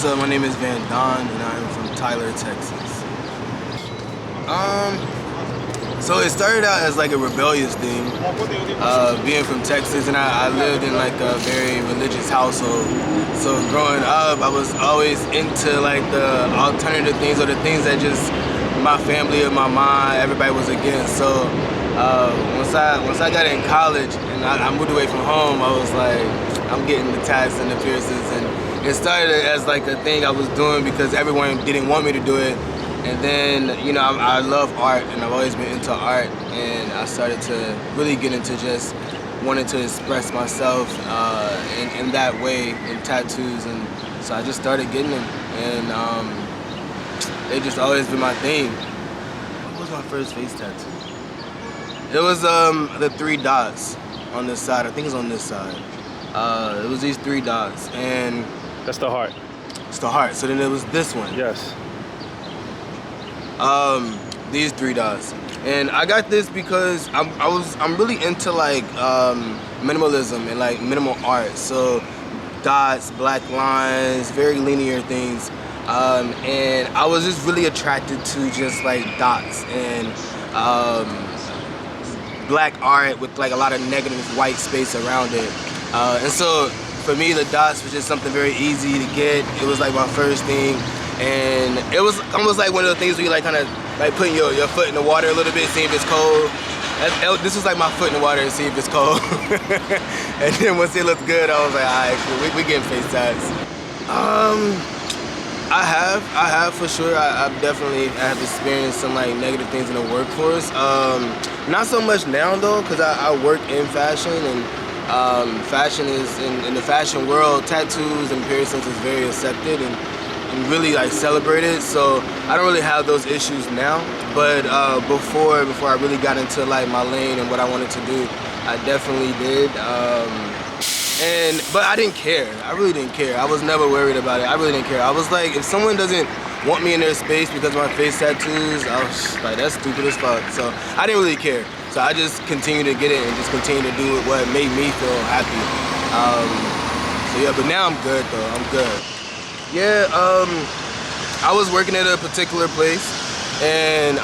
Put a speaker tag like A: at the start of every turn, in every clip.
A: what's up? My name is Vann Dawn, and I'm from Tyler, Texas. So it started out as like a rebellious thing, being from Texas, and I lived in like a very religious household. So growing up, I was always into like the alternative things or the things that just my family or my mom, everybody was against. So once I got in college and I moved away from home, I was like, I'm getting the tats and the piercings, and it started as like a thing I was doing because everyone didn't want me to do it. And then, you know, I love art, and I've always been into art, and I started to really get into just wanting to express myself in that way, in tattoos, and so I just started getting them, and they just always been my thing. What was my first face tattoo? It was the 3 dots on this side. I think it's on this side. It was these 3 dots, and
B: that's the heart.
A: It's the heart. So then it was this one.
B: Yes.
A: These 3 dots, and I got this because I'm really into like minimalism and like minimal art. So dots, black lines, very linear things, and I was just really attracted to just like dots and black art with like a lot of negative white space around it. And so for me, the dots was just something very easy to get. It was like my first thing. And it was almost like one of the things where you like kind of like putting your foot in the water a little bit, see if it's cold. This was like my foot in the water and see if it's cold. And then once it looked good, I was like, all right, cool, we getting face tats. I have for sure. I have experienced some like negative things in the workforce. Not so much now though, because I work in fashion, and fashion is in the fashion world. Tattoos and piercings is very accepted and really like celebrated, so I don't really have those issues now. But before I really got into like my lane and what I wanted to do, I definitely did. But I didn't care. I really didn't care. I was never worried about it. I really didn't care. I was like, if someone doesn't want me in their space because of my face tattoos, I was like, that's stupid as fuck. So I didn't really care. So I just continued to get it and just continue to do what made me feel happy. So yeah, but now I'm good though. I'm good. Yeah, I was working at a particular place, and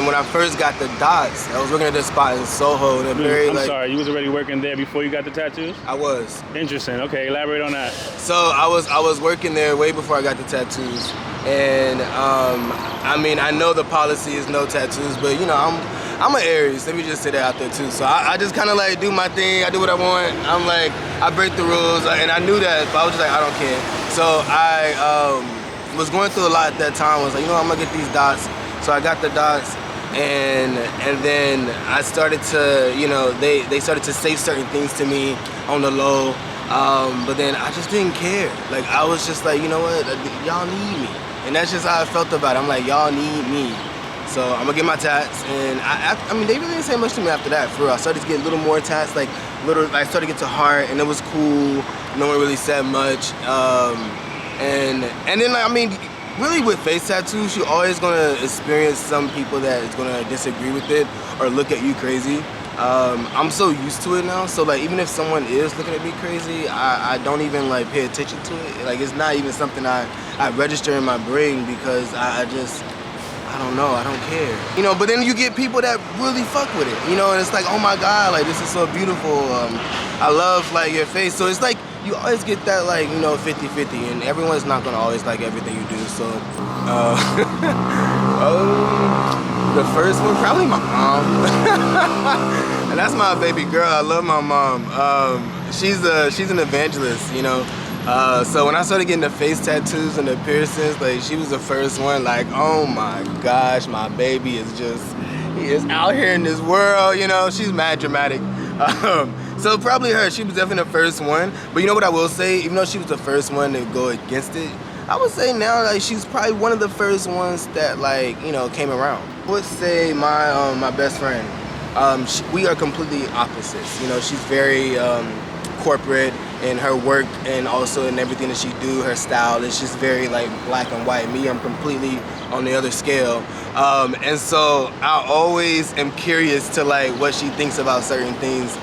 A: when I first got the dots, I was working at this spot in Soho. And
B: I'm sorry, you was already working there before you got the tattoos?
A: I was.
B: Interesting. Okay, elaborate on that.
A: So I was working there way before I got the tattoos, and I mean, I know the policy is no tattoos, but you know, I'm an Aries, let me just say that out there too. So I just kind of like do my thing, I do what I want. I'm like, I break the rules, and I knew that, but I was just like, I don't care. So I was going through a lot at that time. I was like, you know, I'm gonna get these dots. So I got the dots, and then I started to, you know, they started to say certain things to me on the low, but then I just didn't care. Like, I was just like, you know what, y'all need me. And that's just how I felt about it. I'm like, y'all need me. So I'm gonna get my tats, and I mean, they really didn't say much to me after that. For real, I started to get a little more tats, like I started to get to heart, and it was cool. No one really said much, and then like, I mean, really with face tattoos, you're always gonna experience some people that is gonna disagree with it or look at you crazy. I'm so used to it now, so like even if someone is looking at me crazy, I don't even like pay attention to it. Like, it's not even something I register in my brain, because I don't know, I don't care. You know, but then you get people that really fuck with it, you know, and it's like, oh my God, like, this is so beautiful. I love like your face. So it's like, you always get that like, you know, 50-50, and everyone's not gonna always like everything you do. So, the first one, probably my mom. And that's my baby girl, I love my mom. She's an evangelist, you know. So when I started getting the face tattoos and the piercings, like, she was the first one. Like, oh my gosh, my baby he is out here in this world, you know. She's mad dramatic. So probably her, she was definitely the first one. But you know what I will say, even though she was the first one to go against it, I would say now, like, she's probably one of the first ones that, like, you know, came around. I would say my best friend, we are completely opposites. You know, she's very corporate in her work, and also in everything that she do, her style is just very like black and white. Me, I'm completely on the other scale, and so I always am curious to like what she thinks about certain things.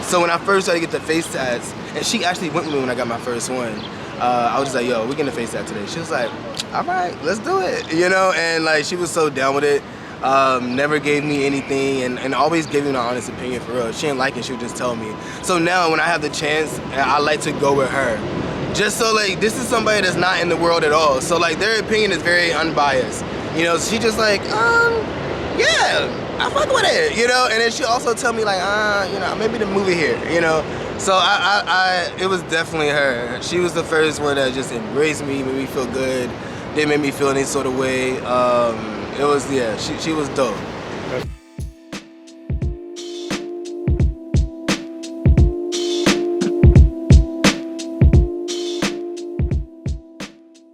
A: So when I first started to get the face tats, and she actually went with me when I got my first one, I was just like, yo, we're gonna face that today. She was like, all right, let's do it, you know? And like, she was so down with it. Never gave me anything and always gave me an honest opinion for real. If she didn't like it, she would just tell me. So now when I have the chance, I like to go with her. Just so like, this is somebody that's not in the world at all. So like, their opinion is very unbiased. You know, she just like, yeah, I fuck with it, you know? And then she also tell me like, you know, maybe the movie here, you know? So it was definitely her. She was the first one that just embraced me, made me feel good, didn't make me feel any sort of way. It was, yeah, she was dope.